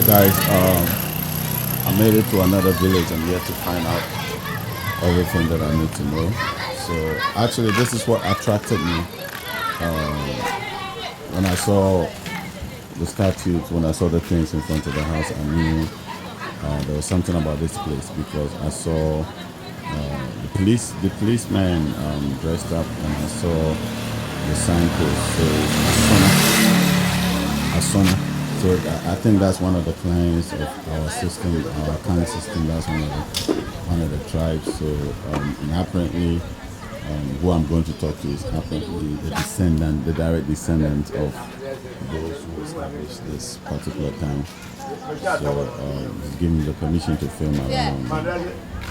guys, I made it to another village. I'm yet to find out everything that I need to know. So actually, this is what attracted me when I saw the statues, when I saw the things in front of the house. I knew there was something about this place because I saw the policeman dressed up, and I saw the signpost. So Asona. So I think that's one of the clients of our system, our account system. That's one of the tribes. So and apparently, who I'm going to talk to is apparently the direct descendant of those who established this particular town. So he's giving me the permission to film around.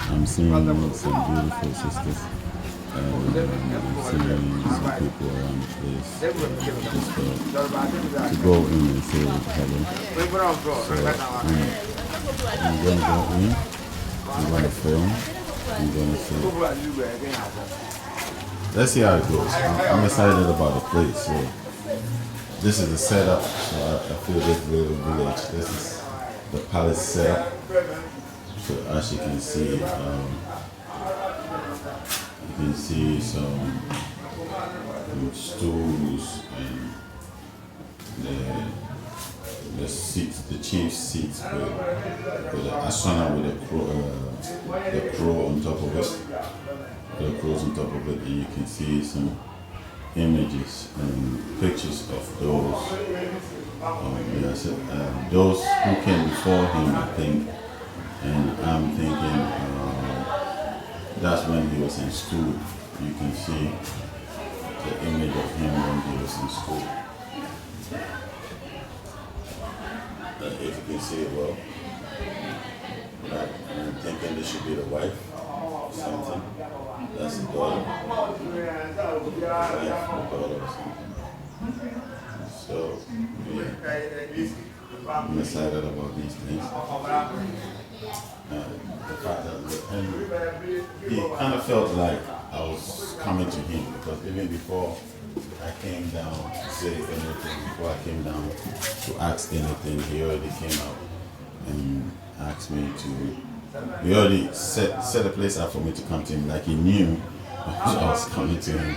I'm seeing some beautiful sisters. I'm seeing some people around the place. Just to go in and say hello. So I'm going to go in. I'm going to film. I'm going to see. Let's see how it goes. I'm excited about the place. So this is the setup. So I feel this little village. This is the palace setup. So as you can see, some stools and the seats, the chief's seats with the asana with the crow on top of it. The crows on top of it, and you can see some images and pictures of those who came before him, I think. And I'm thinking that's when he was in school. You can see the image of him when he was in school. If you can see it well, I'm thinking this should be the wife or something. That's the daughter. Wife or daughter or something. So, yeah. I'm excited about these things. The fact that it kind of felt like I was coming to him, because even before I came down to say anything, before I came down to ask anything, he already came out and asked me to. He already set a place up for me to come to him, like he knew I was coming to him.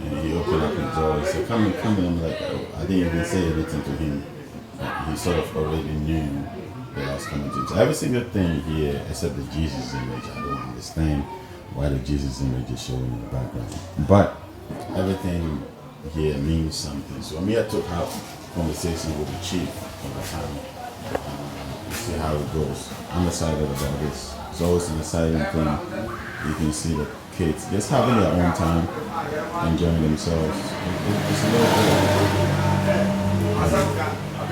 And he opened up his door. He said, "Come in, come in." I'm like, oh, I didn't even say anything to him. He sort of already knew that I was coming to him. So every single thing here, except the Jesus image, I don't understand why the Jesus image is showing in the background. But everything here means something. So I'm here to have conversation with the chief of the town to see how it goes. I'm excited about this. It's always an exciting thing. You can see the kids just having their own time, enjoying themselves. It's a little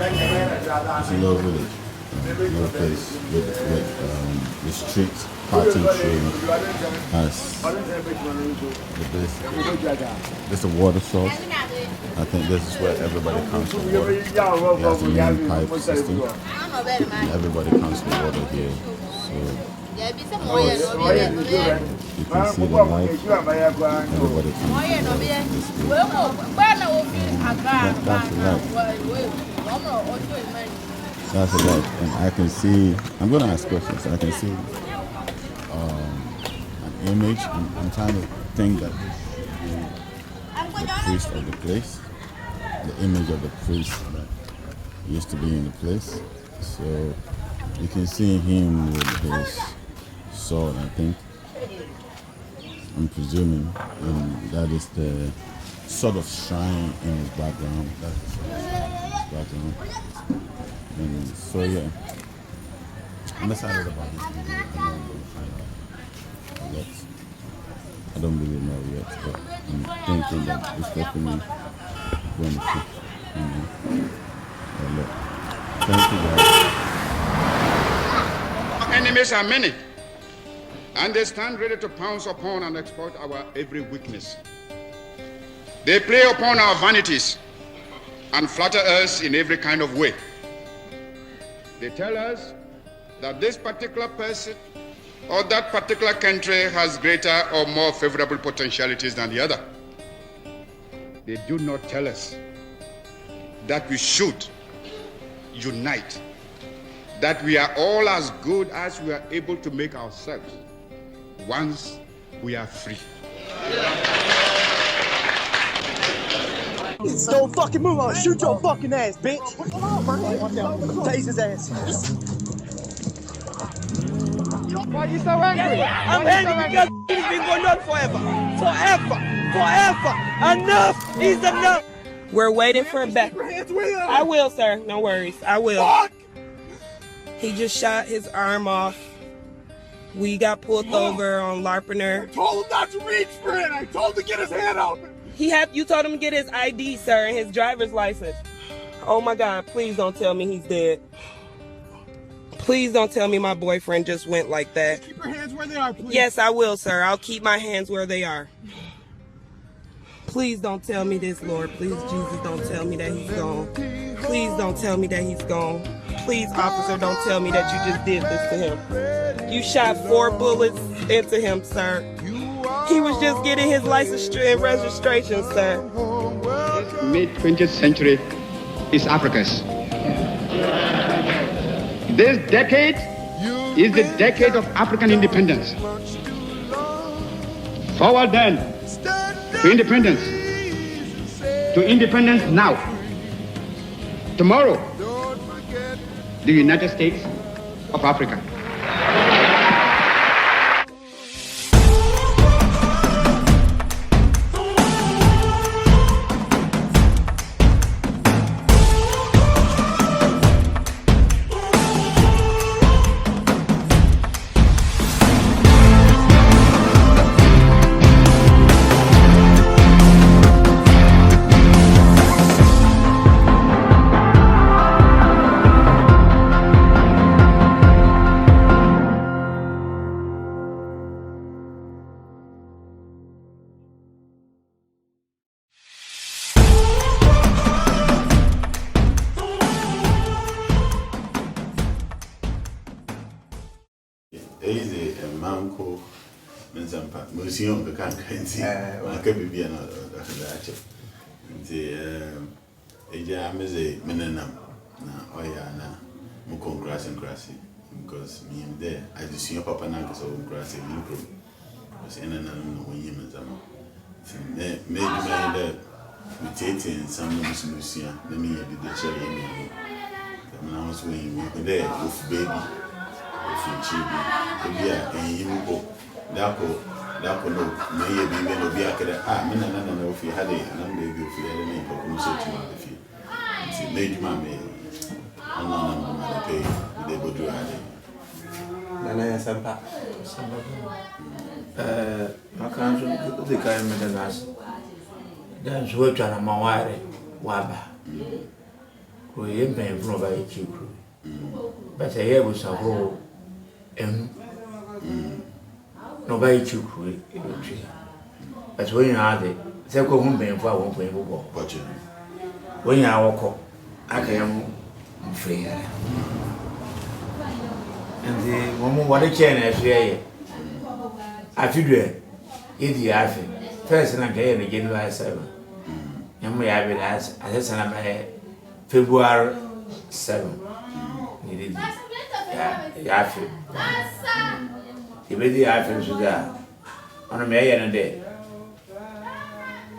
village. It's a little village. Little place with the street parking train as this is a water source. I think this is where everybody comes for water. It has a main pipe system. And everybody comes for water here. So you can see the light. Everybody comes for water. That's the light. And I can see, I'm going to ask questions. I can see an image. I'm trying to think that the priest of the place, the image of the priest that used to be in the place. So you can see him with his sword, I think. I'm presuming, and that is the sort of shrine in his background. That's the sort of shrine in his background. And so yeah, I'm excited about this video. I know I'm going to find out a lot. I don't really know yet, but I'm thinking that it's definitely going to fit a lot. Thank you guys. Our enemies are many, and they stand ready to pounce upon and exploit our every weakness. They play upon our vanities and flatter us in every kind of way. They tell us that this particular person or that particular country has greater or more favorable potentialities than the other. They do not tell us that we should unite that we are all as good as we are able to make ourselves once we are free. Don't fucking move on. Shoot your fucking ass, bitch. Tase his ass. Why are you so angry? I'm angry because he's been going on forever. Enough is enough. We're waiting for back. I will, sir. No worries. I will. Fuck! He just shot his arm off. We got pulled over on Larpener. I told him not to reach for it. I told him to get his hand out. You told him to get his ID, sir, and his driver's license. Oh my God, please don't tell me he's dead. Please don't tell me my boyfriend just went like that. Keep your hands where they are, please. Yes, I will, sir. I'll keep my hands where they are. Please don't tell me this, Lord. Please, Jesus, don't tell me that he's gone. Please don't tell me that he's gone. Please, officer, don't tell me that you just did this to him. You shot 4 bullets into him, sir. He was just getting his license and registration, sir. Mid-20th century is Africa's. This decade is the decade of African independence. Forward then to independence. To independence now. Tomorrow, the United States of Africa. Easy and Manco Menzampa, Museum, the country, I could be another. The Amazon Menenam, oh yeah, Mukon grass and grassy, because me and there, I just see your papa Nankas or grassy improved. Was in and when you made me that mutating some Lucia, let me be the cherry in me. When I was when we were there with baby. Chibi, and you go, Dako, no, may be men of Biaka. No, if you had a number of you, if you had a name for Kumso to the fee. It's a major mammy. I'm not pay, they go do it. Nana and Sampa. My country, the kind of us. That's what I'm a wire, Waba. We ain't paying for a cheap. But I was a whole. Nobody took it. But when you are the second home being for 1.4, when you are walk, I can free. And the woman what a chain as we are. I feel it. It's first and again January 7. And we have it as February 7. Yeah, Ibedi afin suda ona me ye no de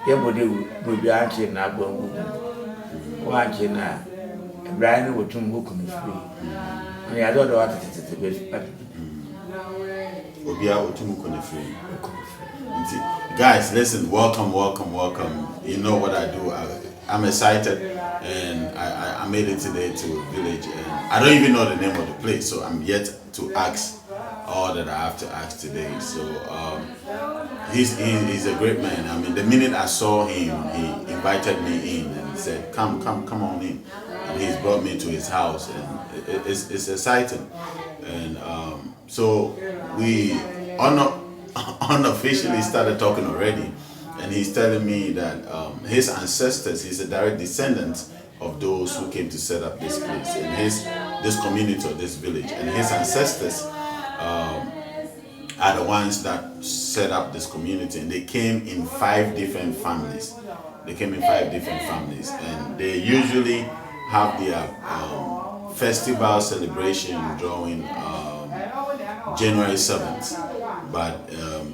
ye bodi bu bi anche na agbangu wa anche na Ibrahim wotum hukum free ona ya do wa tete be Obia wotum ko free. Guys, listen, welcome. You know what I do. I'm excited, and I made it today to a village, and I don't even know the name of the place, so I'm yet to ask all that I have to ask today. So he's a great man. I mean, the minute I saw him, he invited me in and said, "Come on in," and he's brought me to his house, and it's exciting. And so we unofficially started talking already. And he's telling me that his ancestors, he's a direct descendant of those who came to set up this place and this community or this village. And his ancestors are the ones that set up this community. And they came in 5 different families. And they usually have their festival celebration drawing January 7th, but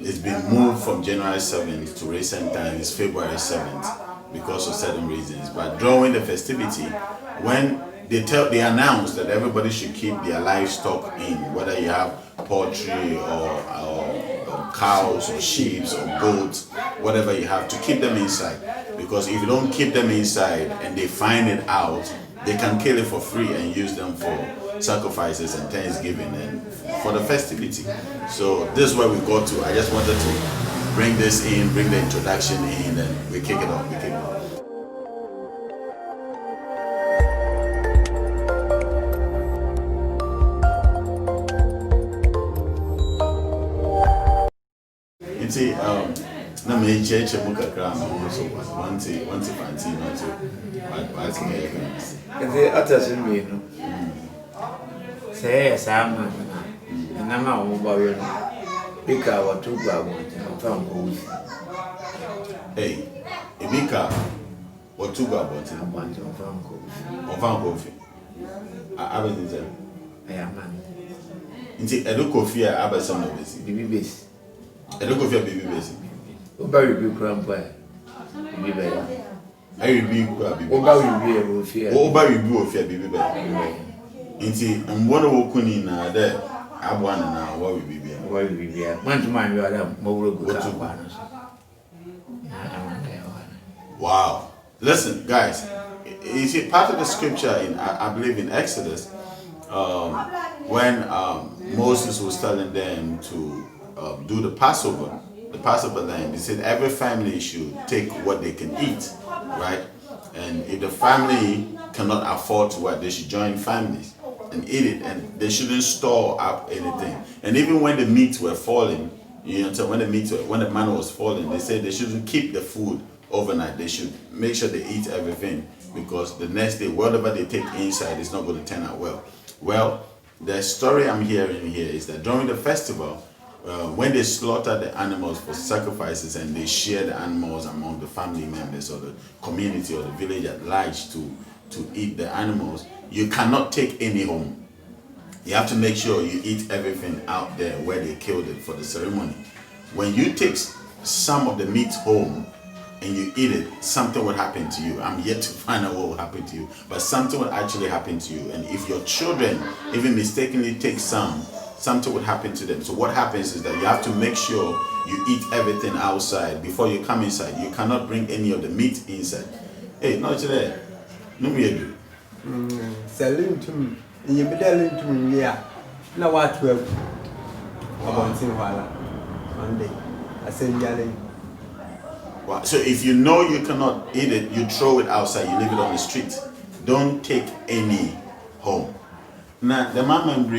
it's been moved from January 7th to recent times February 7th because of certain reasons. But drawing the festivity, when they announce that everybody should keep their livestock in, whether you have poultry or cows or sheep or goats, whatever you have, to keep them inside. Because if you don't keep them inside and they find it out, they can kill it for free and use them for sacrifices and Thanksgiving and for the festivity. So this is where we got to. I just wanted to bring this in, bring the introduction in, and we kick it off. See, na me church book akra na so want to fancy not to what the others in me no say Sam and I'm a woman because what to go from hey Ibika what to go about from coffee I was there I am man inti edo coffee abasam no besi bibi base I don't go for baby basic. Very big grandpa. Baby bear. I will be baby. Over you of your baby bear. Indeed, and one of Okuni now there. I want now what will be there. Why will be there? Want to mind you are more good to partners. Wow. Listen, guys, is it part of the scripture in I believe in Exodus when Moses was telling them to do the Passover lamb. He said every family should take what they can eat, right? And if the family cannot afford to what, they should join families and eat it, and they shouldn't store up anything. And even when the meats were falling, you know, so when the manna was falling, they said they shouldn't keep the food overnight. They should make sure they eat everything, because the next day, whatever they take inside is not going to turn out well. Well, the story I'm hearing here is that during the festival, when they slaughter the animals for sacrifices and they share the animals among the family members or the community or the village at large to eat the animals, you cannot take any home. You have to make sure you eat everything out there where they killed it for the ceremony. When you take some of the meat home and you eat it, something will happen to you. I'm yet to find out what will happen to you, but something will actually happen to you. And if your children even mistakenly take something would happen to them. So what happens is that you have to make sure you eat everything outside before you come inside. You cannot bring any of the meat inside. Hey, not today. No me do. Selling to me. You be telling to me, yeah. Now what will about Monday. I said, yeah. Wow. So if you know you cannot eat it, you throw it outside. You leave it on the street. Don't take any home. Now the mama and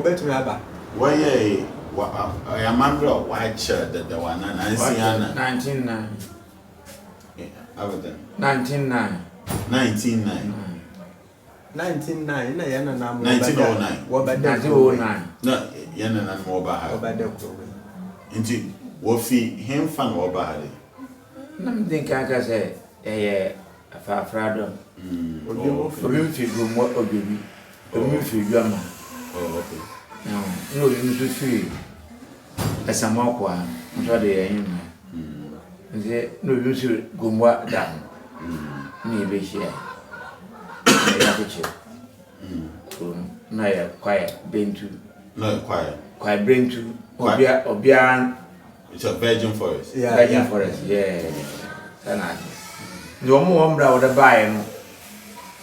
bet me about. Why I remember a white shirt that the one and I see 1999. Yeah, everything. 1999. 1909. Na yana na mo. 1909. What about 1909? No, yana na mo ba ha. What about that? Inti wo fi him fan wo ba ha de. Na me think I say afafrado. Obi fi gumo obibi. Obi fi guama. Oh, okay. No, you to see as a mokwa, so they are in. No, you should go more down. Maybe here. No, quiet, been to. No, quiet. Quiet, bring to Obian. It's a virgin forest. Yeah, Virgin forest, yeah. No more umbrella with a buy.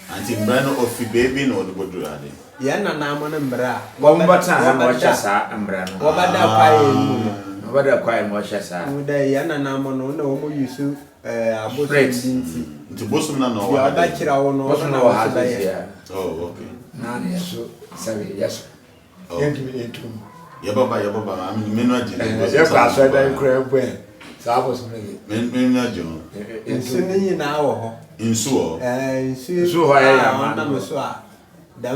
Until Brano of the baby no the Bodurade. Yana na mo na mbra. Bombata mo chasa ambrano. Wabada kwae mu. Wabada kwae mo chasa. Muda yana na mo no na wo mo yusu abosu dinti. Nti bosum na no wa. Ya ba kira wo no na wa ha ya. Oh, okay. Na ne so sabe yes. Yentu. Yababa I mean menu aje. Ya kwa so da nkra bu. Sa bosu me. Menu aje. Nsu ni na wo ho. Nsu o. Nsu ho ya na me so a. So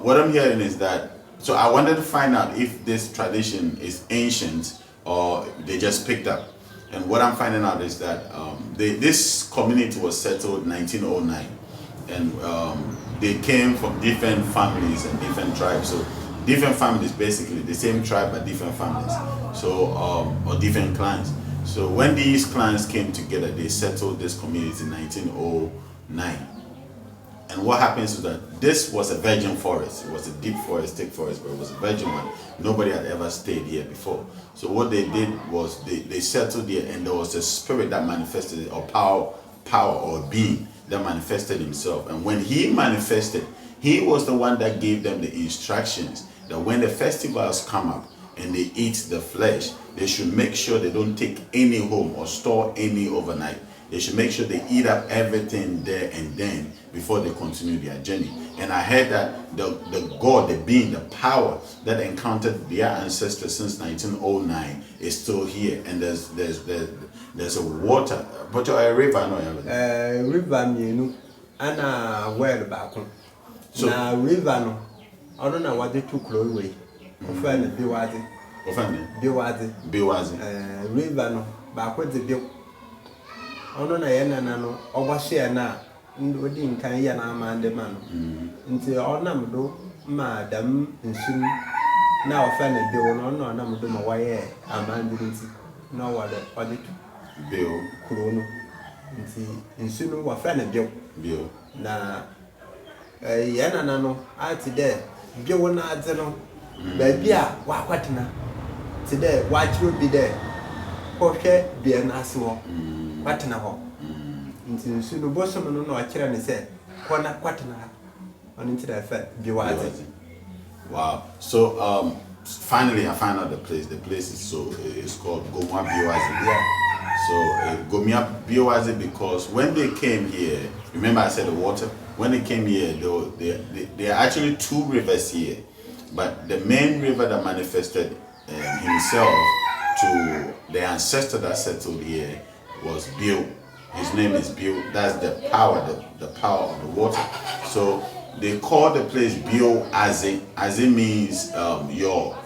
what I'm hearing is that, so I wanted to find out if this tradition is ancient or they just picked up. And what I'm finding out is that this community was settled 1909, and they came from different families and different tribes. So different families, basically the same tribe but different families. So or different clans. So when these clans came together, they settled this community in 1909. And what happens is that this was a virgin forest. It was a deep forest, thick forest, but it was a virgin one. Nobody had ever stayed here before. So what they did was they settled here, and there was a spirit that manifested, or power or being that manifested himself. And when he manifested, he was the one that gave them the instructions that when the festivals come up and they eat the flesh, they should make sure they don't take any home or store any overnight. They should make sure they eat up everything there and then before they continue their journey. And I heard that the God, the being, the power that encountered their ancestors since 1909 is still here. And there's a water, but a river, no? River, you know, well back. So now river, no, I don't know what they took away. Offend Biwazi. River, no, back with the bill. I don't know, overshare now. Ndodi nkan ya na amande man nti onam do madam nsun na ofa na be won no onam do ma waye amande nti na wale audit bill krono nti nsun wa fa na bill na ya na no ati de bill na adze no ba bia wa kwatena ti de wa chiro bi de ko hwe bia na ase wo kwatena ho. Wow. So finally I found out the place. The place is it's called Gomia Biwazi. Yeah. So Gomia Biwazi, because when they came here, remember I said the water? When they came here, there are actually two rivers here. But the main river that manifested himself to the ancestor that settled here was Bill. His name is Bill. That's the power of the water. So they call the place Bio Aze. Aze means your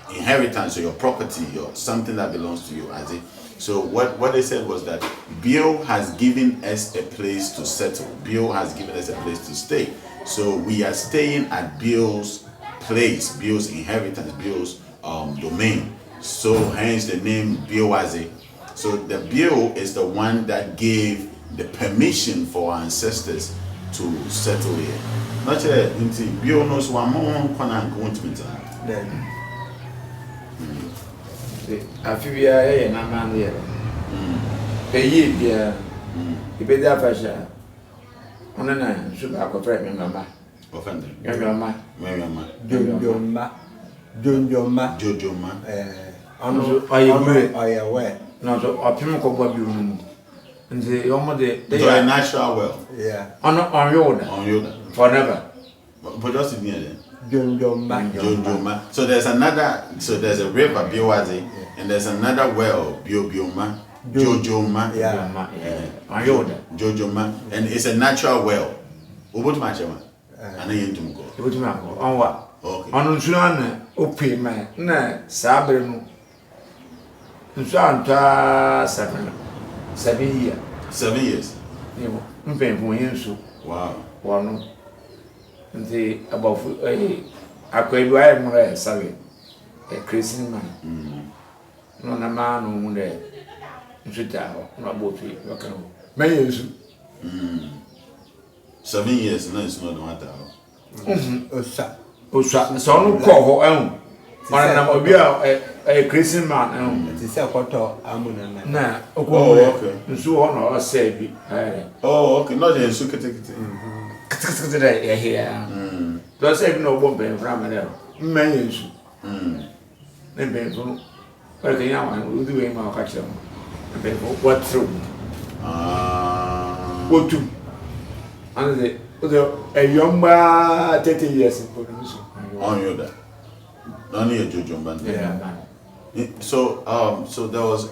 inheritance or your property, or something that belongs to you, Aze. So what they said was that Bio has given us a place to settle. Bio has given us a place to stay. So we are staying at Bio's place, Bio's inheritance, Bio's domain. So hence the name Bio Aze. So the Bio is the one that gave the permission for our ancestors to settle here. Not yet. Bio knows one more continent. Afewie ya na man there. Eyi bia. Ibe da fasha. Ona na sugar akofre me mama. Offended. Jojoma. No, so opim ko gba bi unu. Nze yomo de a natural well. Yeah. On Yoda. Forever. But just near there. Jojoma. So there's a river, Biwazi, and there's another well, Bioma. Jojoma. Yeah. On Yoda. Jojoma. And it's a natural well. Ubut machema. And I ain't to go. Ubut mako. On what? Okay. On Unsuana, Ope, man. Na, Sabre. Ntwa 7 years. 7 years. Yebo, mpempo yensu. Wow. Wano. Nti abafu akwedu ayi mure sabe. Christian man. No na ma no mu de. Nsuta ho, no abotu waka ho. Me yensu. 7 years no is not the matter. Osa. So no ko ho ehun. Ona na obi a Christian man ehun. Ti se koto amuna na. Na okay. Nsu ho no say bi. Oh, okay. Not the nsu kete. Kete there here. Do say no bomb from there. Me yensu. Ne be so. But the young one will do him our catch them. What through? What to? And a young man 30 years in production. On you that. Only a Jojo man. Yeah. So there was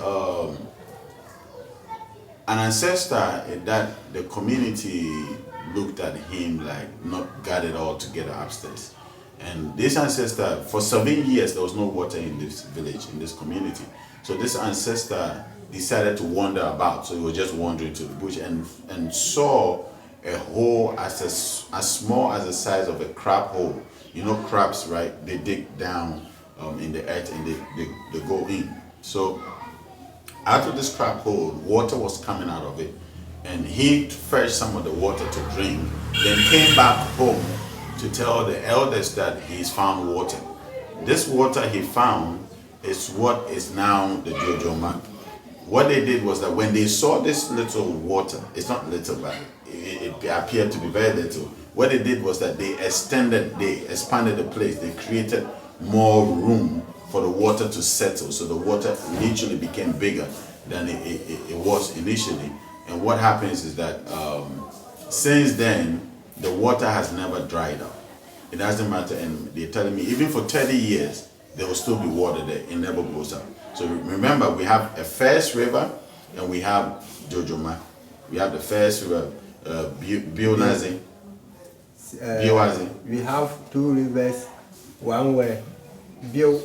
an ancestor that the community looked at him like not got it all together upstairs. And this ancestor, for 7 years, there was no water in this village, in this community. So this ancestor decided to wander about. So he was just wandering to the bush and saw a hole as small as the size of a crab hole. You know crabs, right? They dig down in the earth and they go in. So out of this crab hole, water was coming out of it. And he fetched some of the water to drink, then came back home to tell the elders that he's found water. This water he found is what is now the Jojoma. What they did was that when they saw this little water, it's not little, but it appeared to be very little. What they did was that they expanded the place. They created more room for the water to settle. So the water literally became bigger than it was initially. And what happens is that since then, the water has never dried up. It doesn't matter, and they're telling me even for 30 years, there will still be water there. It never goes up. So remember, we have a first river, and we have Jojoma. We have the first river, Bionazi. We have 2 rivers, one way, Bio,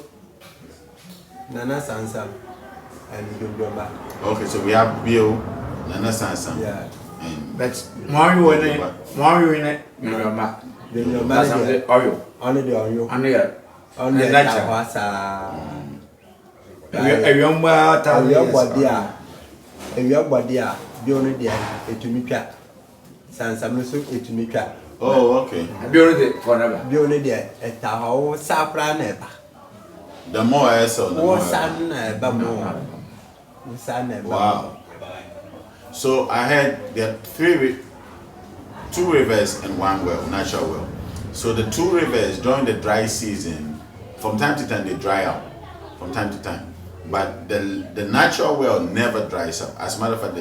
Nana Sansam, and Jojoma. Okay, so we have Bio, Nana Sansam. Yeah. But more you in it, Jojoma. Jojoma, oil. Only the oil. Only Only natural. Your body, Bione there, it to me cat. Sansam so it to me cat. Oh, okay. Bione forever. Bione there, at the whole sapra never. The more I saw, the more. San Bamo. San. Wow. So I had there are 2 rivers and 1 well, natural well. So the 2 rivers during the dry season, from time to time they dry up, from time to time. But the natural well never dries up. As a matter of fact,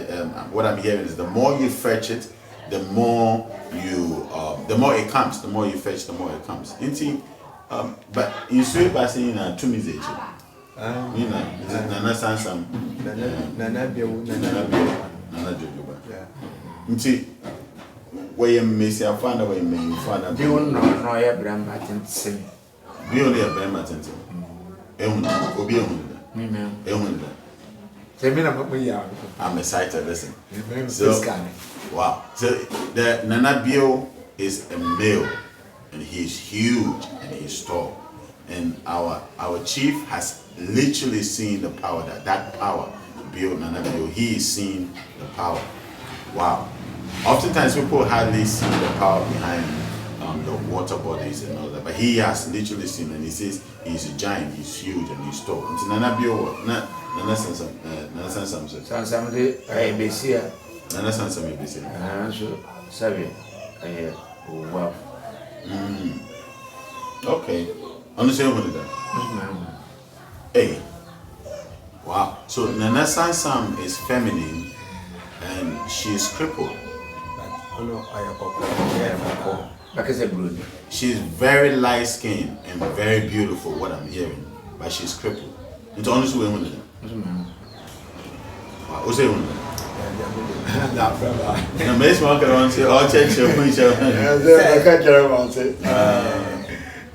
what I'm hearing is the more you fetch it, the more it comes. The more you fetch, the more it comes. But in Sweden, I say in two minutes. Nana Sansam, Nana Jojoba. Nti where you miss your father, where you may find You won't know your brand sim. Be only a brand attentive. Obi I'm excited, listen. So, wow. So the Nana Bio is a male and he's huge and he's tall. And our chief has literally seen the power that power Bio Nana Bio. He is seeing the power. Wow. Oftentimes people hardly see the power behind the water bodies and all that, but he has literally seen, and he says he's a giant, he's huge, and he's tall. It's Nana Bio, Nana Sansam, Sansam de Besia, Nana Sansam, ABC. So, sorry, wow. Okay, understand what that? Hey, wow. So Nana Sansam is feminine, and she is crippled. She's very light skinned and very beautiful, what I'm hearing, but she's crippled. It's honestly women. What's it? The best market on say all church I can't tell about it.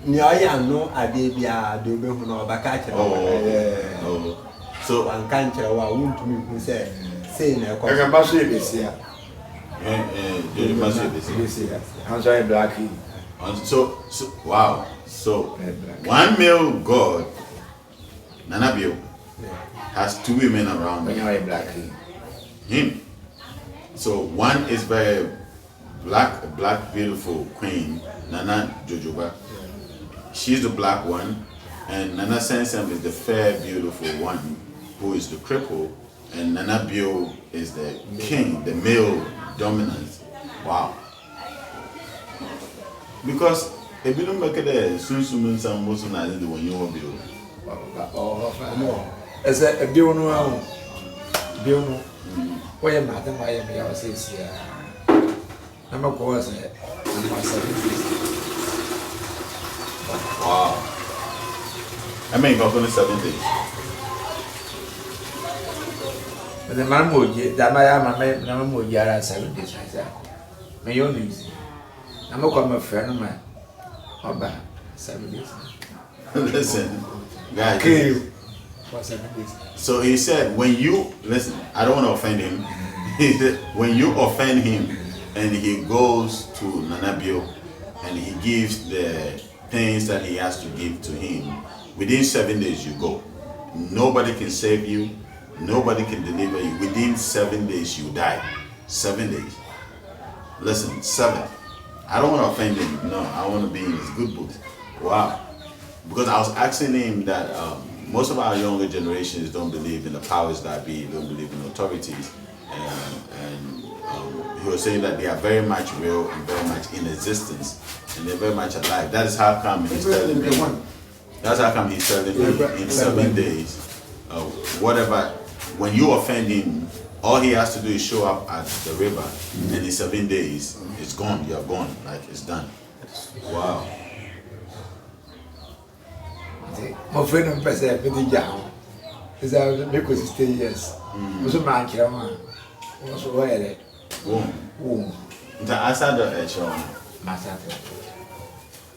No, Adebia, do be no back. Oh, so one can't tell what won't to me who say I can pass it this year. I'm sorry, Blackie. So wow. So one male god, Nana Bio, has 2 women around him. So one is very black, beautiful queen, Nana Jojoba. She's the black one, and Nana Sansam is the fair, beautiful one, who is the cripple, and Nana Bio is the king, the male dominant. Wow. Because if you don't make it soon some most of the one you will be. As a Biono, why am I the Miami? Says, I'm a course. Wow. I mean, for 7 days. But the man would that my mamma would yara 7 days. May you lose. I'm a friend of mine. About 7 days. Listen, guys. for 7 days. So he said, when you listen, I don't want to offend him. He said, when you offend him and he goes to Nanabio and he gives the things that he has to give to him, within 7 days you go. Nobody can save you. Nobody can deliver you. Within 7 days you die. 7 days. Listen, 7. I don't want to offend him. No, I want to be in his good books. Wow. Because I was asking him that most of our younger generations don't believe in the powers that be, don't believe in authorities. And he was saying that they are very much real and very much in existence. And they're very much alive. That is how come he's telling me. That's how come he's telling me in 7 days, whatever, when you offend him, all he has to do is show up at the river, and in 7 days, it's gone, you're gone, like it's done. Wow. My friend of President Fidija is because it's 10 years. Also, my chairman was aware Boom. The answer the Master.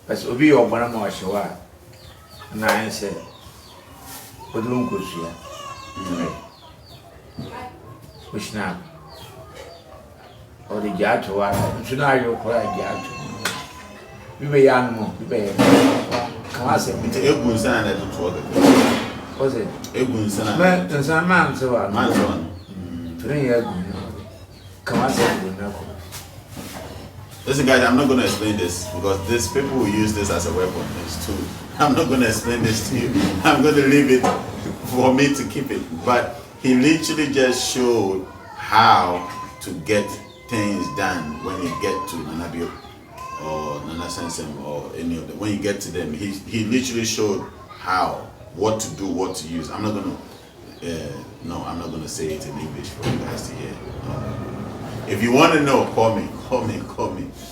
But Obi or one more show. And I said, what room could she which now? Or the judge or should I go for a judge? We were young, we were. Come on, say, Ebook and I don't work. was it? Ebook and Man, there's a man so I man's on. 3 years. Come on, say, Listen, guys, I'm not going to explain this because these people will use this as a weapon. It's true. I'm not going to explain this to you. I'm going to leave it for me to keep it. But he literally just showed how to get things done when you get to Nanabio or Nana Sensem or any of them. When you get to them, he literally showed how, what to do, what to use. I'm not going to, I'm not going to say it in English for you guys to hear. If you want to know, call me.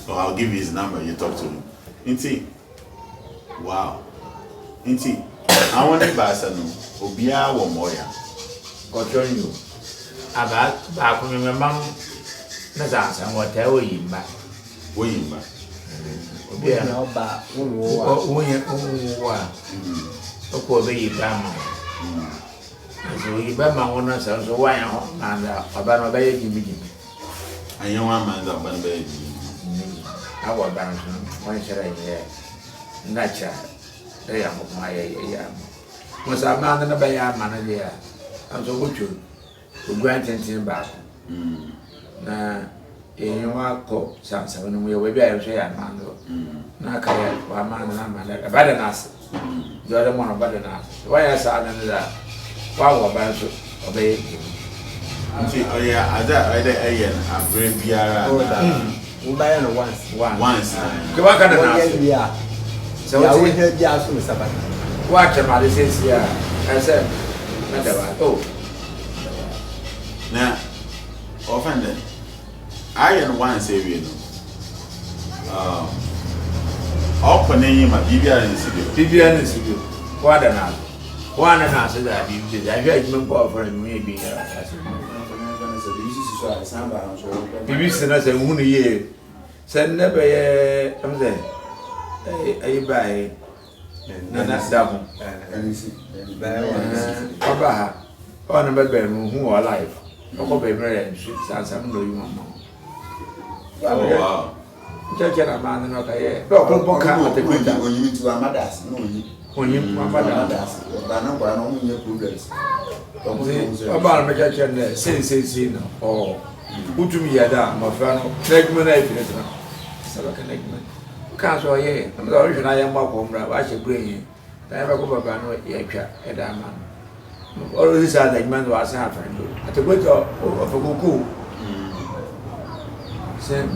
Or I'll give you his number, you talk to him. Inti. Wow. Inti. I want to buy some Obia or Moya. Or join you. About back when my mom, Nazas, and what tell you back. Where you back? Yeah, now back. of course, they Bama. So you buy my own so why and about my baby. And you want man's up and baby. Our bank, one shall I hear. Nature, they are my yam. Was a man and a bayer manager. I'm so good to grant him back. Now, you want to some 7 we will be able to say, Mando. Now, Kaya, one man and a man, a bad ass. The other one, a bad ass. Why I saw that? Why were bad to obey him? Oh yeah, I bring Biara. We buy it once. Once. Come on, Yeah. so we heard just from Sabbath. watch him, I says here. I said, oh, Now, offended. I am one say, opening my BBR in the city. PBN is good. What an hour. 1 and a half that you did. I heard you for maybe. BBC has a moon year. Send never I'm there. I buy Nana Double. Obaha. On a bedroom who are alive. Oh, baby, and she sounds some no you mamma. Oh, wow. Judge and a man and okay. Go, at the good time. When you to our mothers, no, When you mamma, but no, but I don't mean your progress. about my judge and say, no. Oh, who to me, Yada, my friend, Negman, I feel. Sabaka Negman. Can't so, yeah, I'm the original I am welcome, I should bring you. I never go back and wait, a man. All this other man was happening. At the good of a cuckoo. Same.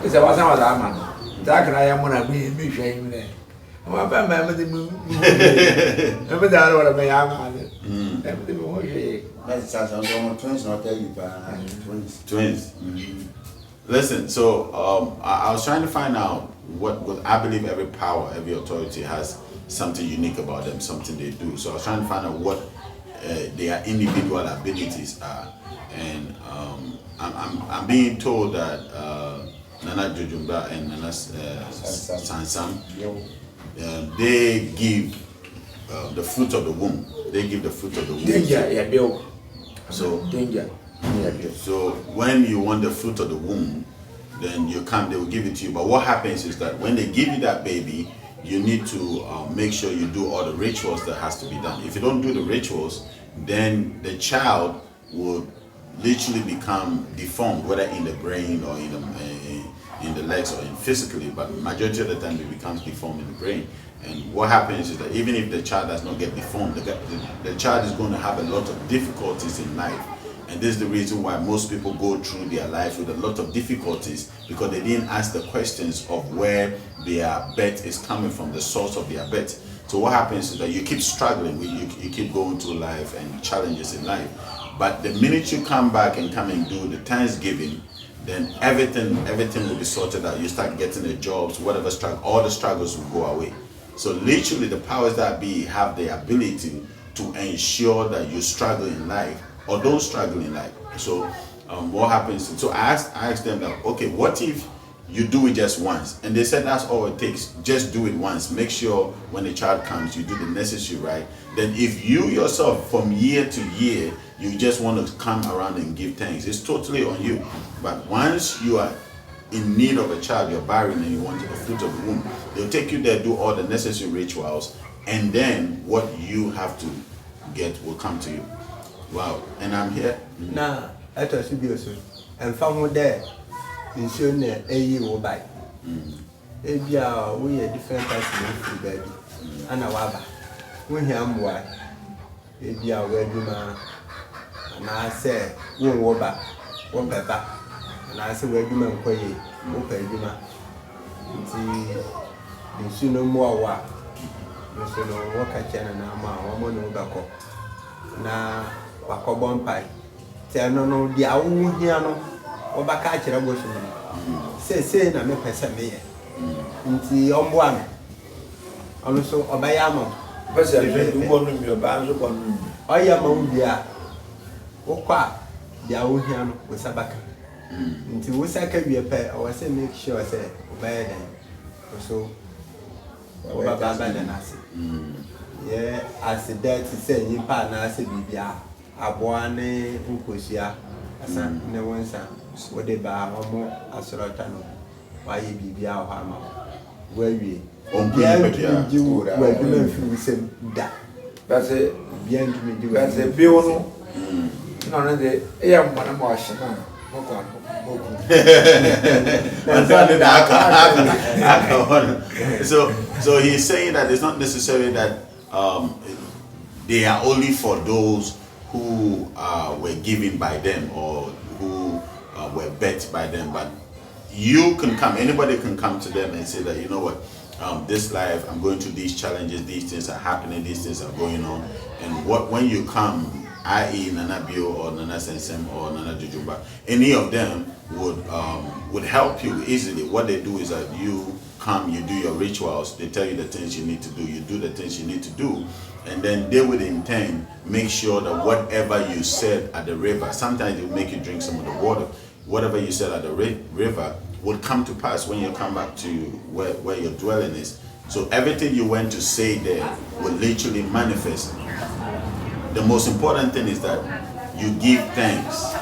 It's a was our man. That I am when I mean, me shame there. I'm a bad man with the moon. Never that what I may have. That's twins, not tell you, Twins. Listen, so I was trying to find out what I believe every power, every authority has something unique about them, something they do. So I was trying to find out what their individual abilities are, and I'm being told that Nana Jojumba and Nana Sansam, they give the fruit of the womb. They give the fruit of the womb. Danger, yeah, Bill. So danger. Yeah, Bill. So when you want the fruit of the womb, then you come, they will give it to you. But what happens is that when they give you that baby, you need to make sure you do all the rituals that has to be done. If you don't do the rituals, then the child will literally become deformed, whether in the brain or in the legs or physically. But majority of the time, it becomes deformed in the brain. And what happens is that even if the child does not get deformed, the child is going to have a lot of difficulties in life. And this is the reason why most people go through their life with a lot of difficulties, because they didn't ask the questions of where their birth is coming from, the source of their birth. So what happens is that you keep struggling, you keep going through life and challenges in life. But the minute you come back and come and do the Thanksgiving, then everything will be sorted out. You start getting the jobs, whatever struggle, all the struggles will go away. So literally the powers that be have the ability to ensure that you struggle in life or don't struggle in life. So what happens? So I asked them that, okay, what if you do it just once? And they said that's all it takes. Just do it once. Make sure when the child comes, you do the necessary right. Then if you yourself from year to year, you just want to come around and give thanks, it's totally on you. But once you are in need of a child, you're barren and you want the fruit of the womb, they'll take you there, do all the necessary rituals, and then what you have to get will come to you. Wow. And I'm here. Nah, that was beautiful. And from there, in soon a year will buy. We are different types of food, baby. And a wabba. We hear why. If you are where you are, and I say, one wabba, one pepper, and I say, where you man, quay, one payma. You see no more wa. You see no work at China, one more no back. Na wakobon pai te no dia wo hia no obaka kire go so se na me pese me ye nti ombo am onu so obaya ma pese be wo no mi oba nso ko no oya ma wo dia wo kwa dia wo hia no wo sabaka nti wo saka wie pe o say make sure say obaya den so obaba ba den ase yeah, as that say you partner as a bibia, a boane, Ukosia, as a no one son, what they bar or more as Rotano, why you bibia or hammer. Where we do where you feel say that. That's it, beyond to me, that's a bill. None of the air one more shaman. So he's saying that it's not necessary that they are only for those who were given by them or who were bet by them, but you can come, anybody can come to them and say that, you know what, this life, I'm going through these challenges, these things are happening, these things are going on, and when you come, i.e. Nana Bio or Nana Sensem or Nana Jujumba, any of them would help you easily. What they do is that you come, you do your rituals, they tell you the things you need to do, you do the things you need to do, and then they would in turn make sure that whatever you said at the river, sometimes they will make you drink some of the water, whatever you said at the river would come to pass when you come back to where your dwelling is. So everything you went to say there will literally manifest. The most important thing is that you give thanks.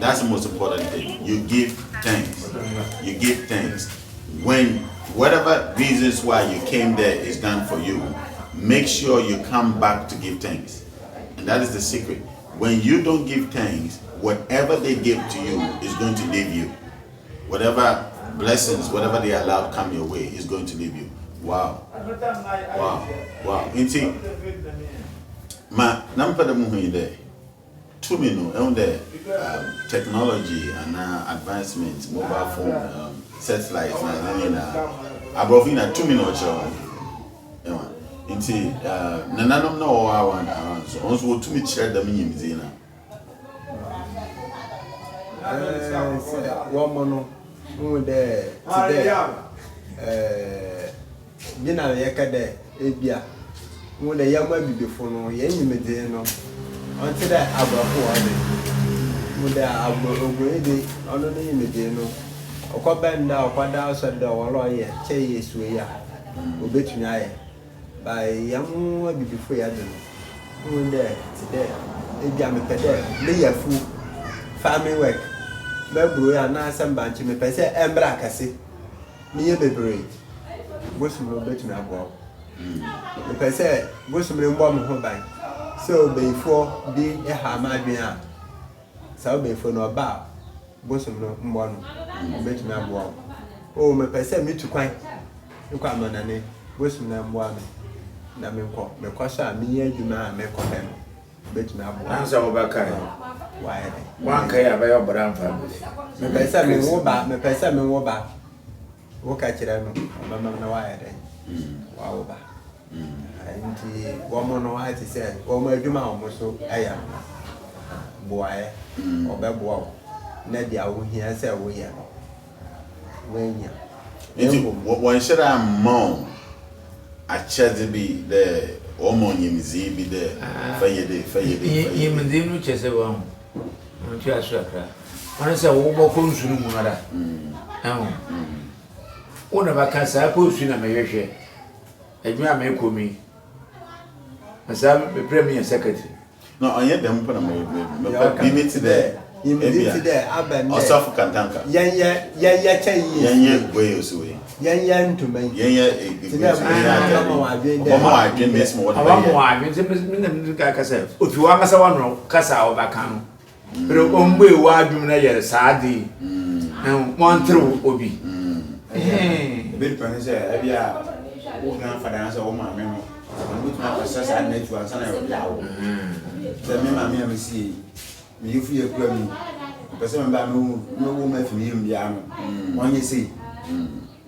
That's the most important thing. You give thanks. You give thanks. When whatever reasons why you came there is done for you, make sure you come back to give thanks. And that is the secret. When you don't give thanks, whatever they give to you is going to leave you. Whatever blessings, whatever they allow come your way is going to leave you. Wow. Wow. Wow. Ma number the muhi there. 2 minutes on the technology and advancements, mobile phone, satellites, na abrovina 2 minutes. Inti nananum no around so also to me share the minim zina. One mono there today. Dinner yakade ebia. When the young baby before no, any medino until that Abraham, when they are already on the medino, or Cobanda or Quad outside the lawyer, Chay Suya, who bet me. by young before you don't there today. If you am a peddler, lay a fool, farming work. Maybe I know some bunch of me, per se, and black, I see. Me a baby. What's my bet me about? The per se, what's my bomb home by? So before being a hammer, so before no about. What's my one? Bet me about. Oh, my per se, me to quite. You come on, and what's my one? Na me kwasha me adwuma me kohem betumi abo ansa wo baka why wan kai abaye obra mfa me pesa me wo ba wo ka kire no mama na why wa wo ba nti wo mo no wa ti se wo mo adwuma wo so eya boae obeboa na dia wo hia se wo ye no wenya nti wo should am mom a cheze bi the woman yimzi bi the fayede yimzi no chese wa ho nti asakra ona se wo boko nsuru mu nada ona baka sa ko su na mehwehwe adwuma me komi asa me premier secretary no onye dem pa na me bi meet there yimzi there aban osofu kantanka yenya chai yenya gwe osuwe yenya ntumen yenya mama wa adwen mesmo what mama wa adwen se me ka kasa ofi wa masa wa no kasa wa baka no pero ombe wa adwen na yere saadi montro obi be pan se abia wo kan fada se wo ma me no wo tuma pasa sa na tu ansa na yo yawo se me ma me am si me yifu ye kura mi pesa me ba no wo ma fi mi bia no wonye si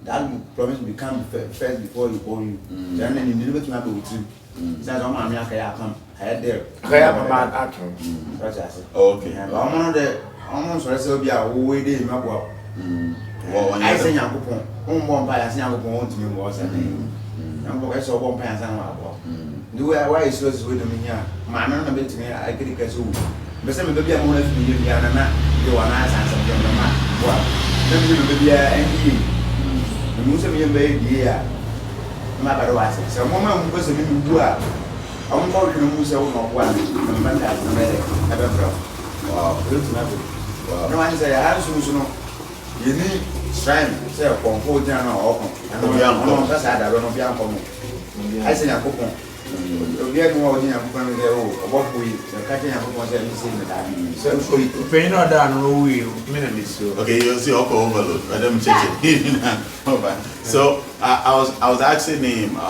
that promise become first before you born you then you need to make with you say so ma me akaya come head there kaya ma atro okay ba mo de omo so se obi a wo we dey mabo wo ai se yakopon o mo mpa ya se yakopon o timi mo se na mo ka se o bo mpa ya se na abo ndi why is so we do me here ma na na betimi a kiri ka so be se me be bia mo na fi ni bia na de wa na san san de ma wa na me be bia en Musa me be dia ma ba do wase so mo ma mu ko se mi bu a am ko hwe mu se wo no kwa na ma da na be e be bro wow it's not wow no ani say ya su no ye ni shrine say ko ko dia na o ko no ya no ka sa da no bia ko mo ai se na ko ko obi anu o dia ko no de o bo ko yi se ka dia ko se ni se na da so so pe no da no wi me na so okay you see oko overload let them check it so I was asking him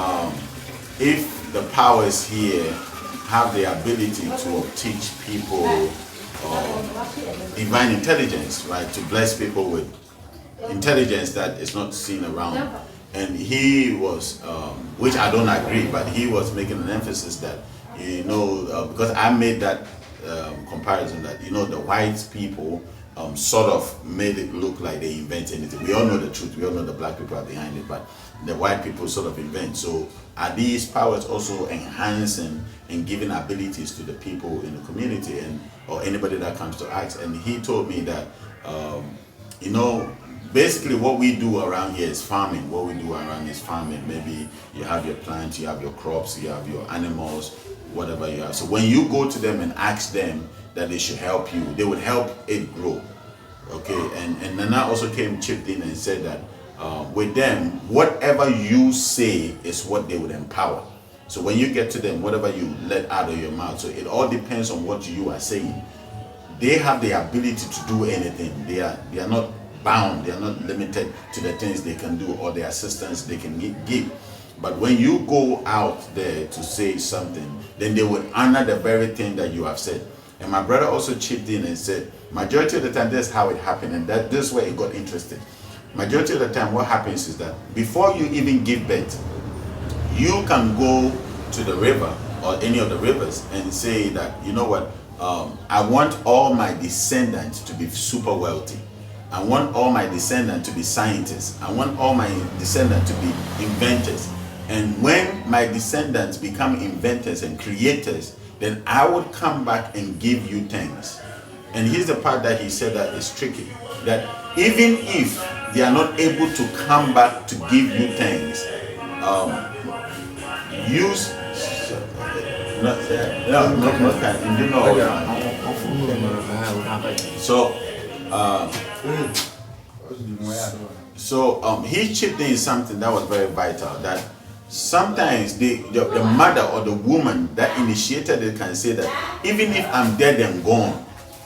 if the powers here have the ability to teach people divine intelligence, right, to bless people with intelligence that is not seen around. And he was, which I don't agree, but he was making an emphasis that, you know, because I made that comparison that, you know, the white people sort of made it look like they invent anything. We all know the truth. We all know the black people are behind it, but the white people sort of invent. So are these powers also enhancing and giving abilities to the people in the community and or anybody that comes to ask? And he told me that, you know, basically what we do around here is farming. What we do around is farming. Maybe you have your plants, you have your crops, you have your animals, whatever you have. So when you go to them and ask them that they should help you, they would help it grow. Okay, and Nana also chipped in and said that with them, whatever you say is what they would empower. So when you get to them, whatever you let out of your mouth, so it all depends on what you are saying. They have the ability to do anything. They are not bound, they are not limited to the things they can do or the assistance they can give. But when you go out there to say something, then they would honor the very thing that you have said. And my brother also chipped in and said, majority of the time, that's how it happened, and that this is where it got interesting. Majority of the time, what happens is that before you even give birth, you can go to the river or any of the rivers and say that, you know what, I want all my descendants to be super wealthy. I want all my descendants to be scientists. I want all my descendants to be inventors. And when my descendants become inventors and creators, then I would come back and give you thanks. And here's the part that he said that is tricky, that even if they are not able to come back to give you thanks, use so he chipped in something that was very vital, that sometimes the mother or the woman that initiated it can say that even if I'm dead and gone,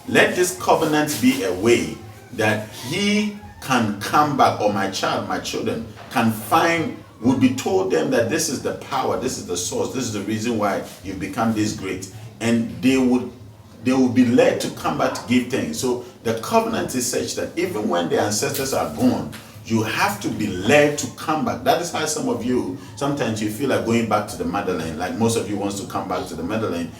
let this covenant be a way that he can come back, or my child, my children can find, would be told them that this is the power, this is the source, this is the reason why you've become this great, and they would be led to come back to give thanks. So the covenant is such that even when the ancestors are gone, you have to be led to come back. That is how some of you, sometimes you feel like going back to the motherland, like most of you wants to come back to the motherland.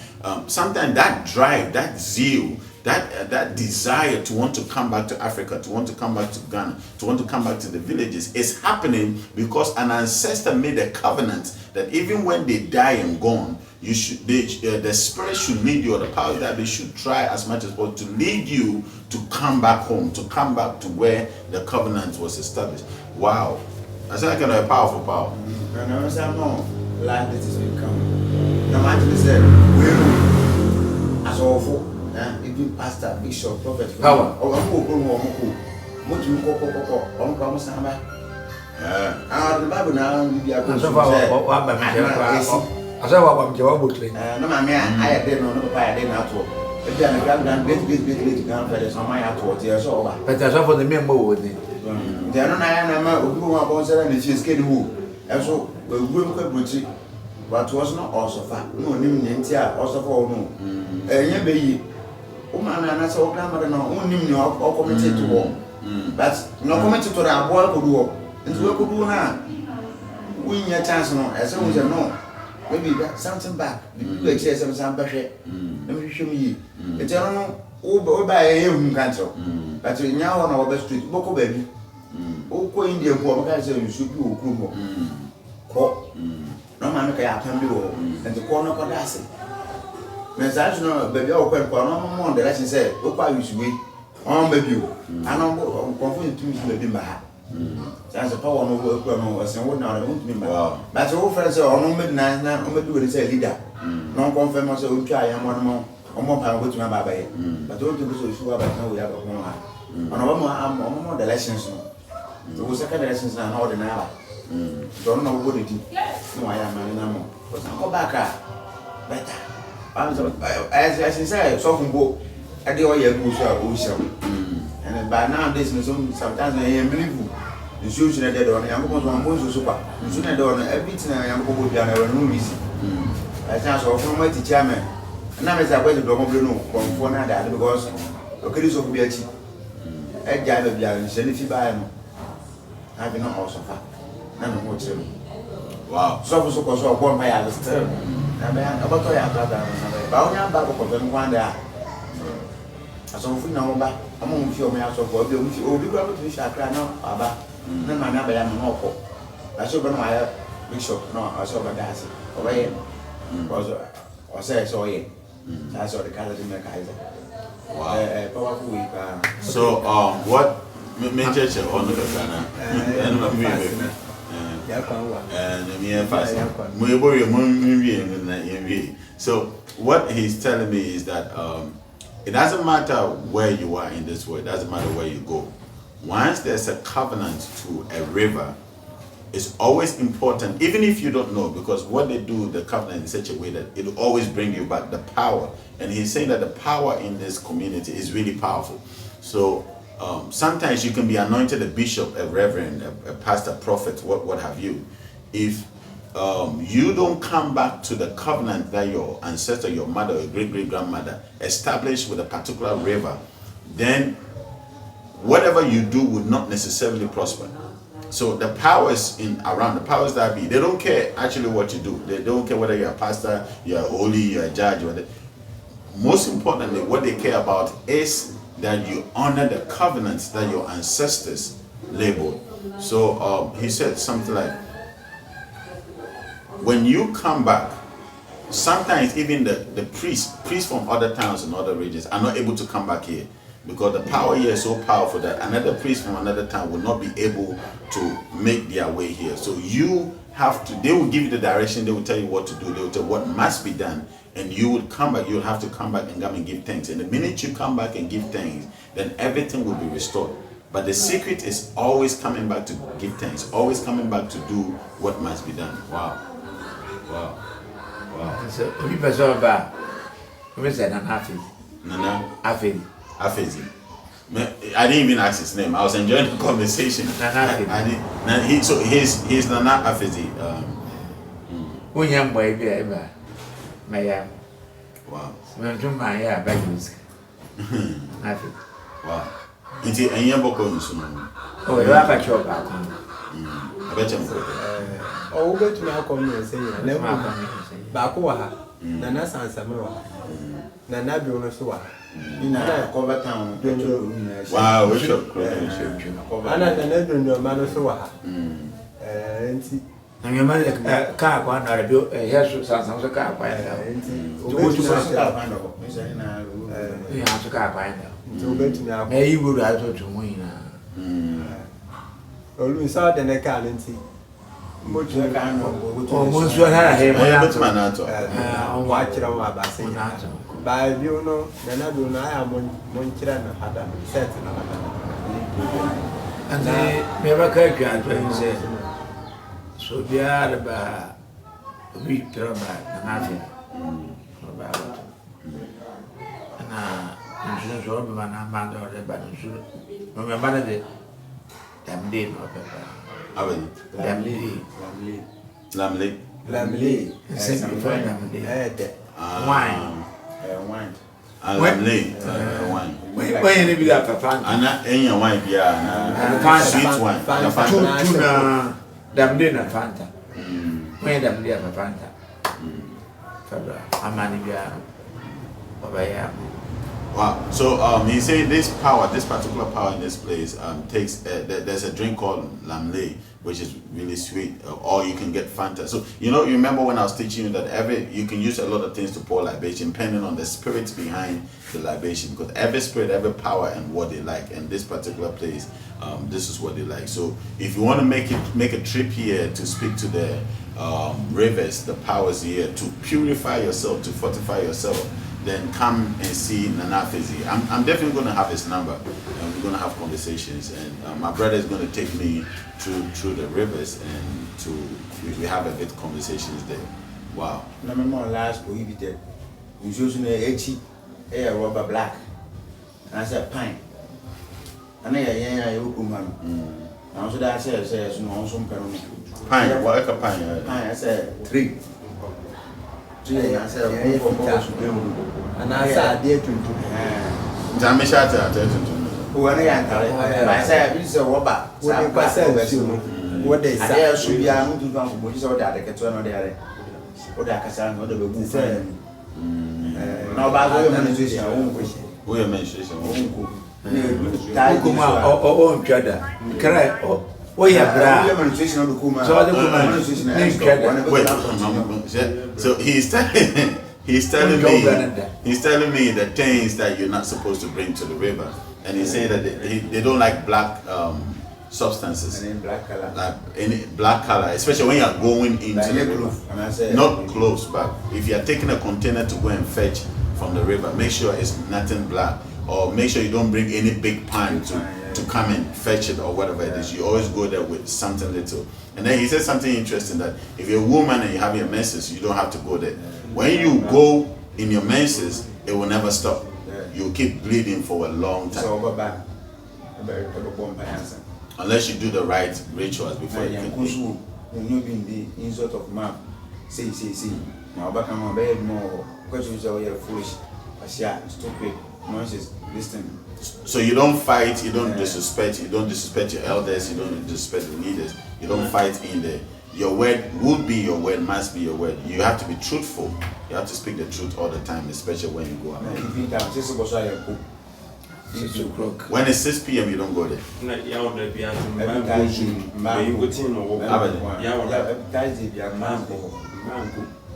Sometimes that drive, that zeal, that desire to want to come back to Africa, to want to come back to Ghana, to want to come back to the villages is happening because an ancestor made a covenant that even when they die and gone, the spirit should lead you, or the powers that they should try as much as possible to lead you to come back home, to come back to where the covenant was established. Wow, that's like a powerful power. And I was like, no, like this is become. No matter say, we as awful. Even pastor, bishop, prophet, power. Oh, I'm cool. What you call, I'm come stand by. The Bible now, we are going to I saw what I'm doing. no, my man, I didn't know, I didn't at all. If you are a great grandfathers on my outward years over. But I saw for the member with it. They are not who are born and she's getting who. And so, we will go boutique, but was not also fat. No, Nimintia, also for no. And you be. Woman and I saw grandmother no only or committed to war. But no committed to that boy could do. And we could do now. Win your chance no, as soon as you know. Maybe that something back. You excess some pressure. Let me show me. It's a no by a young cancel. But you now on our street, Boko baby. Oh, India, poor guys, you should do Kumo. No man can do, and the corner could ask it. Message no baby open for no more the lesson said, "Oh, why you should wait on baby?" And I'm confused to me baby my. That's a power no work no was and would not want me. But all friends are no midnight now, only do say leader. Non confirm us will try and one more or more power to my baby. But don't be so sure about how we have a home. On more the lessons. There was second lessons and ordinary. Don't know what it is. No, I am no more. But I'll go back. Better. As I say, so from go, I do all your ocean. And by now, this is sometimes I am believe the shoes in a dead on. I am going to one super. You shouldn't have done everything I am going to do. I have no reason. I chance of from my chairman. And now, as I went to Domino from for another because okay, so be a cheap. A guy of the Senate by him. I've been also fat. None of what's wow. So, one by others. About to have that. But I'm back for them one day. As of now, among few men of what you will be able to share now about no man. I am an awful. I saw my bishop, no, I saw my gas away. Or say, so ye. I saw the color in the Kaiser. Powerful week. So, what major on the Ghana? So what he's telling me is that it doesn't matter where you are in this world, it doesn't matter where you go. Once there's a covenant to a river, it's always important, even if you don't know, because what they do, the covenant in such a way that it'll always bring you back the power. And he's saying that the power in this community is really powerful. So sometimes you can be anointed a bishop, a reverend, a pastor, prophet, what have you. If you don't come back to the covenant that your ancestor, your mother, or great-great-grandmother established with a particular river, then whatever you do would not necessarily prosper. So the powers around, the powers that be, they don't care actually what you do. They don't care whether you're a pastor, you're holy, you're a judge. Most importantly, what they care about is that you honor the covenants that your ancestors labeled. So he said something like, when you come back, sometimes even the priests from other towns and other regions are not able to come back here, because the power here is so powerful that another priest from another town will not be able to make their way here. So you have to, they will give you the direction, they will tell you what to do, they will tell you what must be done, and you will come back, you will have to come back and come and give thanks. And the minute you come back and give thanks, then everything will be restored. But the secret is always coming back to give thanks, always coming back to do what must be done. Wow. Wow. Wow. So, if you pass over, who is that? Nana Afedzie. Afedzie. I didn't even ask his name. I was enjoying the conversation. So he's Nana Afedzie. Unyam boy, ever. Maya. Wow. When to my bags. Afedzie. Wow. It's a young boy. Oh, you have a job. I bet you. Oh, go to my community. Say, Bakuaha. Nana Sansamoa. Nana Bionosoa. In a cover town. Wow, we should. Anna Nana Manosoa. And your mother car one or built a hair sounds a car by to go to car by now. May you would have to win. Olu saw the neck and see. Almost what I have on watch it on my basin. By you know, then I do not have Monchiran had a set and they never can say. So they are about week about nothing about it. And insurance or man, or the bad insurance. Remember the damn day, no pepper. Lamley. Wine. Wine. When you be up a fan, and not any wine, yeah, sweet wine. Tuna, damn dinner, Fanta. When them dear Fanta. I'm money. Wow. So he said this power, this particular power in this place takes. There's a drink called lamley, which is really sweet, or you can get Fanta. So you remember when I was teaching you that you can use a lot of things to pour libation, depending on the spirits behind the libation, because every spirit, every power, and what they like. And this particular place, this is what they like. So if you want to make a trip here to speak to the rivers, the powers here, to purify yourself, to fortify yourself, then come and see Nana Afedzie. I'm definitely going to have his number, and we're going to have conversations. And my brother is going to take me through the rivers, and we have a bit conversations there. Wow. No more last prohibited. We using a rubber black. And I said pine. And I woman. Now so that says no some pine. What a pine? Pine. I said 3. And I said, and I said, dear to Jamishata. who are I said, this is a robber. What they say should be a new to which is all that I get to another. What I can say, what they say. Now, by the administration, I won't wish. We are mentioning. Oh, cheddar. Correct. Oh, yeah, administration of the Kuma. So he's telling me the things that you're not supposed to bring to the river, and he's saying that they don't like black substances, black color, like any black color, especially when you're going into the river. Not close, but if you're taking a container to go and fetch from the river, make sure it's nothing black, or make sure you don't bring any big pan to come and fetch it or whatever it is. You always go there with something little. And then he said something interesting, that if you're a woman and you have your menses, you don't have to go there. When you go in your menses, it will never stop. You'll keep bleeding for a long time. Unless you do the right rituals before you can eat. The insult of man. See. Now back on my bed more questions are foolish. Stupid nonsense. Listen. So you don't fight, you don't disrespect your elders, you don't disrespect the leaders, you don't fight in there. Your word would be your word, must be your word. You have to be truthful. You have to speak the truth all the time, especially when you go out. When it's 6 p.m. you don't go there.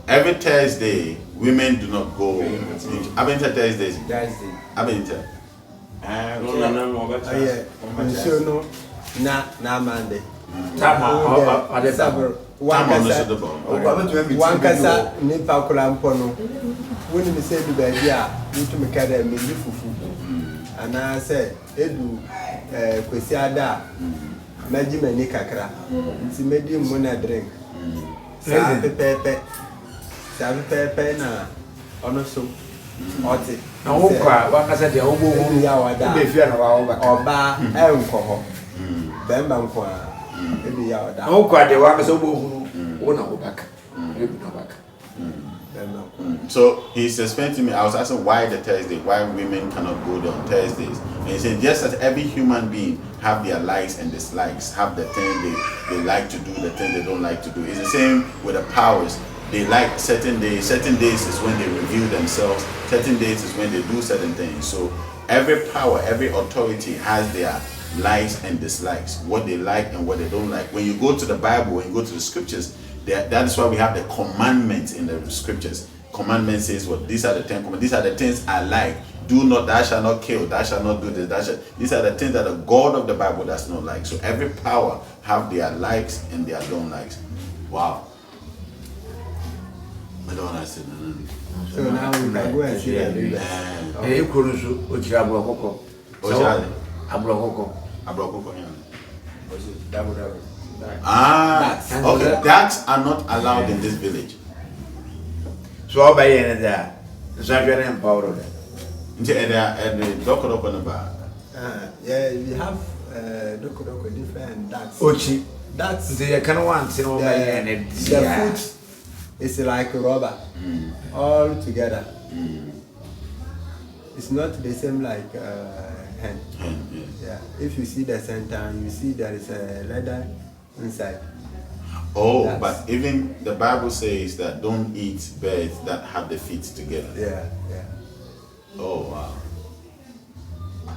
Every Thursday, women do not go. Abenta Thursdays. Abenta. No, na Monday. wankasa nipa kula mpo no woni me say bi baabi a ntu me kada me ni fufu ana say edu kwesi ada maji mani kakra nti medi mu na drink sa pepe na ono so oti na wo kwa wankasa de wo bo ya wada be fia na wa oba enko ho bemba nko a ebi ya wada wo kwa de wankasa wo bo hunu wo na wo baka ebi na baka. So he's explaining to me, I was asking why the Thursday, why women cannot go there on Thursdays. And he said, just as every human being have their likes and dislikes, have the thing they like to do, the thing they don't like to do. It's the same with the powers. They like certain days is when they reveal themselves, certain days is when they do certain things. So every power, every authority has their likes and dislikes, what they like and what they don't like. When you go to the Bible, when you go to the scriptures, that is why we have the commandments in the scriptures. Commandment says, well, these are the 10 commandments. These are the things I like. Do not, thou shalt not kill, thou shalt not do this, these are the things that the God of the Bible does not like. So every power have their likes and their don't likes. Wow. I don't understand. So now we can go and see the rivers. Eh, kurusu ochira abrokoko. Ochira abrokoko. Abrokoko. Double. Okay. Ducks are not allowed in this village. So all by any there. So I can empower them. And the doko on the back. Yeah, we have doko different ducks. Ochi. That's the kind of ones in all by any. The food is like rubber, all together. It's not the same like hen. Yeah. If you see the center, you see there is a leather inside. Oh, but even the Bible says that don't eat birds that have the feet together. Yeah. Oh, wow.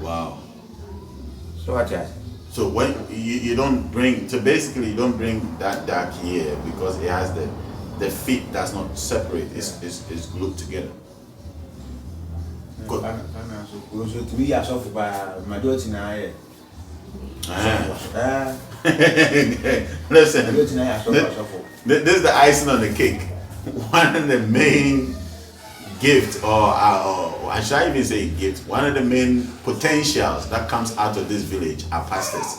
Wow. So what? So when you don't bring, so basically you don't bring that duck here because it has the feet that's not separate. It's glued together. Good. So to me, I saw for my daughter now. Listen, this is the icing on the cake. One of the main gifts, or I should even say gift, one of the main potentials that comes out of this village are pastors.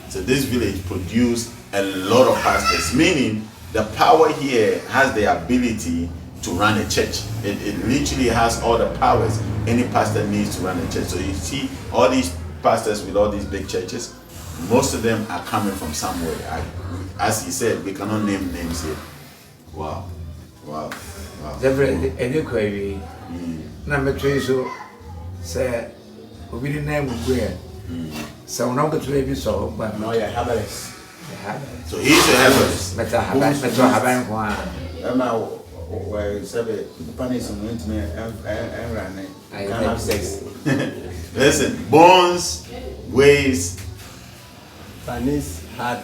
So this village produces a lot of pastors, meaning the power here has the ability to run a church. It literally has all the powers any pastor needs to run a church. So you see all these pastors with all these big churches, most of them are coming from somewhere. As he said, we cannot name names here. Wow. Any query. Number 3 so say we didn't name where. So now go to every so but no, yeah, herbalist. So he's a herbalist. Where Sabe Panis went to me and ran. I have sex. Listen, bones, ways. Panis had.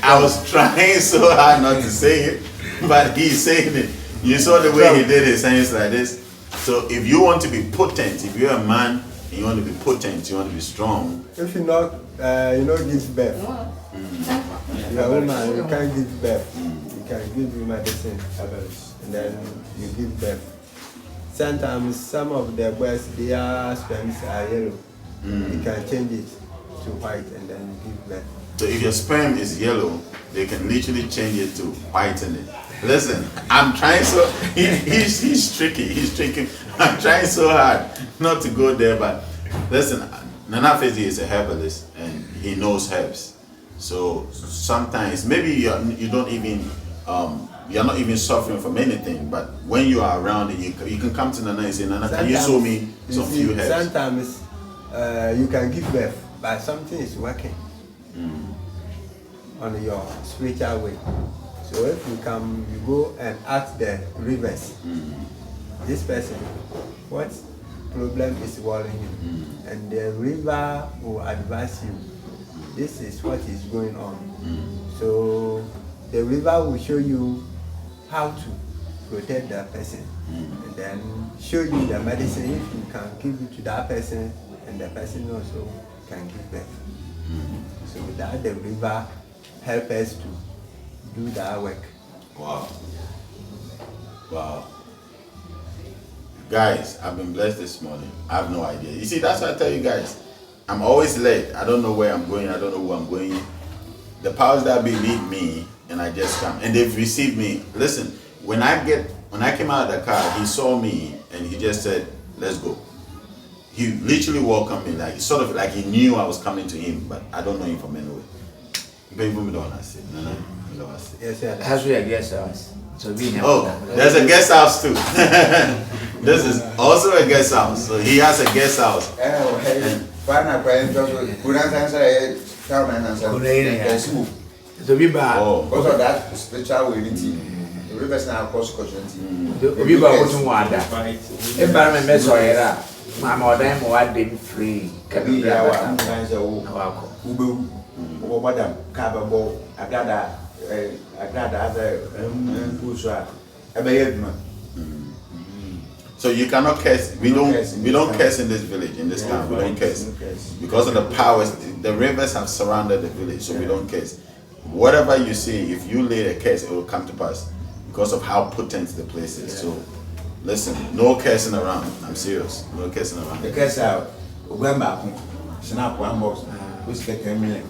I was trying so hard not to say it, but he's saying it. You saw the way he did his hands like this. So if you want to be potent, if you're a man and you want to be potent, you want to be strong. If you not, give birth. You're a woman, you can't give birth. You can give you medicine, and then you give birth. Sometimes some of the boys, their sperms are yellow. You can change it to white and then you give birth. So if your sperm is yellow, they can literally change it to whiten it. Listen, I'm trying so he's tricky. I'm trying so hard not to go there, but listen, Afedzie is a herbalist and he knows herbs. So sometimes maybe you don't even you're not even suffering from anything, but when you are around it, you can come to Nana and say, Nana, can you show me some few herbs? Sometimes you can give birth, but something is working on your spiritual way. So if you come, you go and ask the rivers, this person, what problem is worrying you? And the river will advise you, this is what is going on. So the river will show you how to protect that person, and then show you the medicine if you can give it to that person, and the person also can give birth. So that the river help us to do that work. Wow. Wow. Guys, I've been blessed this morning. I have no idea. You see, that's what I tell you guys. I'm always late. I don't know where I'm going. I don't know who I'm going. The powers that be lead me, and I just come. And they've received me. Listen, when I came out of the car, he saw me and he just said, "Let's go." He literally welcomed me, like sort of like he knew I was coming to him, but I don't know him from anywhere. Yes, sir. Has we a guest house? So we have. Oh, there's a guest house too. This is also a guest house. So he has a guest house. Oh, hey, partner, friend, couldn't answer. So we buy. Oh, Because of that spiritual unity, the rivers now cross culturality. We buy what you want. Environment mess or era. Mama or them what they free. Can be our answer. Ubu, madam, Cababo, Agrada, other Pusha, a bayadman. so you cannot curse. We don't curse in this village, in this town. We don't curse because of the powers. The rivers have surrounded the village, so we don't curse. Whatever you see, if you lay a curse, it will come to pass because of how potent the place is. So, listen, no cursing around. I'm serious. No cursing around. The curse out, went back, snap one box, who's getting me.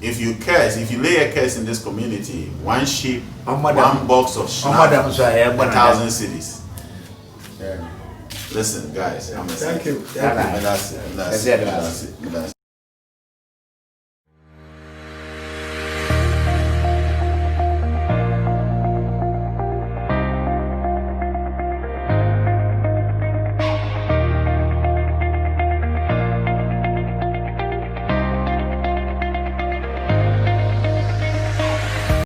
If you curse, if you lay a curse in this community, one sheep, one box of sheep, 1,000 cities. Listen, guys, I'm Thank you. That's it.